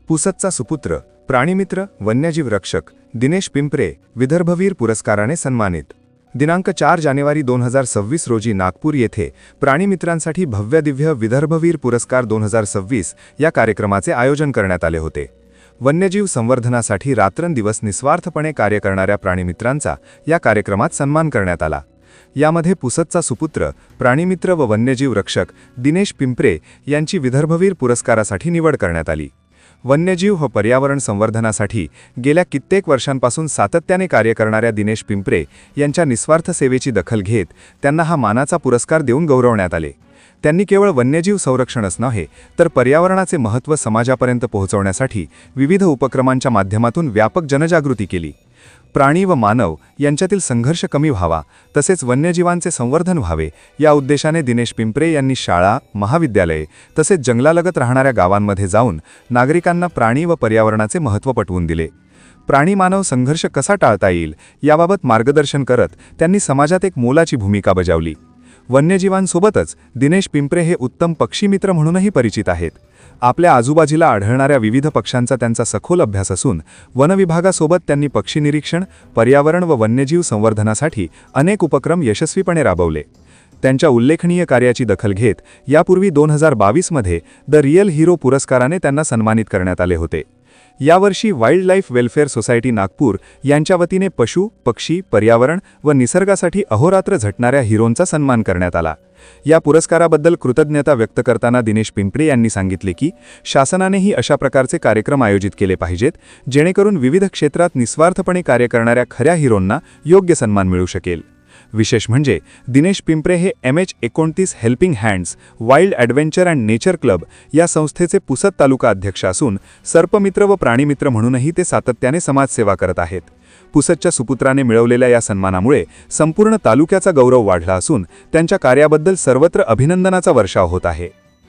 पुसतचा सुपुत्र, प्राणीमित्र, वन्यजीव रक्षक दिनेश पिंपरे विदर्भवीर पुरस्काराने सन्मानित। दिनांक 4 जानेवारी 2026 रोजी नागपूर येथे प्राणीमित्रांसाठी भव्यदिव्य विदर्भवीर पुरस्कार 2026 या कार्यक्रमाचे आयोजन करण्यात आले होते। वन्यजीव संवर्धनासाठी रात्रंदिवस निस्वार्थपणे कार्य करणाऱ्या प्राणीमित्रांचा या कार्यक्रमात सन्मान करण्यात आला। यामध्ये पुसतचा सुपुत्र, प्राणीमित्र व वन्यजीव रक्षक दिनेश पिंपरे यांची विदर्भवीर पुरस्कारासाठी निवड करण्यात आली। वन्यजीव व पर्यावरण संवर्धनासाठी गेल्या कित्येक वर्षांपासून सातत्याने कार्य करणाऱ्या दिनेश पिंपरे यांच्या निस्वार्थ सेवेची दखल घेत त्यांना हा मानाचा पुरस्कार देऊन गौरवण्यात आले। त्यांनी केवळ वन्यजीव संरक्षणच नव्हे तर पर्यावरणाचे महत्त्व समाजापर्यंत पोहोचवण्यासाठी विविध उपक्रमांच्या माध्यमातून व्यापक जनजागृती केली। प्राणी व मानव यांच्यातील संघर्ष कमी व्हावा तसेच वन्यजीवांचे संवर्धन व्हावे या उद्देशाने दिनेश पिंपरे यांनी शाळा, महाविद्यालये तसेच जंगलालगत राहणाऱ्या गावांमध्ये जाऊन नागरिकांना प्राणी व पर्यावरणाचे महत्त्व पटवून दिले। प्राणी मानव संघर्ष कसा टाळता येईल याबाबत मार्गदर्शन करत त्यांनी समाजात एक मोलाची भूमिका बजावली। वन्यजीवांसोबतच दिनेश पिंपरे हे उत्तम पक्षीमित्र म्हणूनही परिचित आहेत। आपल्या आजूबाजूला आढळणाऱ्या विविध पक्ष्यांचा त्यांचा सखोल अभ्यास असून वनविभागासोबत त्यांनी पक्षी निरीक्षण, पर्यावरण व वन्यजीव संवर्धनासाठी अनेक उपक्रम यशस्वीपणे राबवले। त्यांच्या उल्लेखनीय कार्याची दखल घेत यापूर्वी 2022 मध्ये द रियल हिरो पुरस्काराने त्यांना सन्मानित करण्यात आले होते। यावर्षी wild life welfare society Nagpur यांच्या वतीने पशु, पक्षी, पर्यावरण व निसर्गासाठी अहोरात्र झटणाऱ्या हिरोंचा सन्मान करण्यात आला। या पुरस्काराबद्दल कृतज्ञता व्यक्त करताना दिनेश पिंपरे यांनी सांगितले की शासनानेही अशा प्रकारचे कार्यक्रम आयोजित केले पाहिजेत जेणेकरून विविध क्षेत्रात निस्वार्थपणे कार्य करणाऱ्या खऱ्या हिरोंना योग्य सन्मान मिळू शकेल। विशेष म्हणजे दिनेश पिंपरे हे MH29 helping hands wild adventure and nature club या संस्थेचे पुसत तालुका अध्यक्ष असून सर्पमित्र व प्राणीमित्र म्हणूनही ते सातत्याने समाजसेवा करत आहेत। पुसतच्या सुपुत्राने मिळवलेल्या या सन्मानामुळे संपूर्ण तालुक्याचा गौरव वाढला असून त्यांच्या कार्याबद्दल सर्वत्र अभिनंदनाचा वर्षाव होत आहे।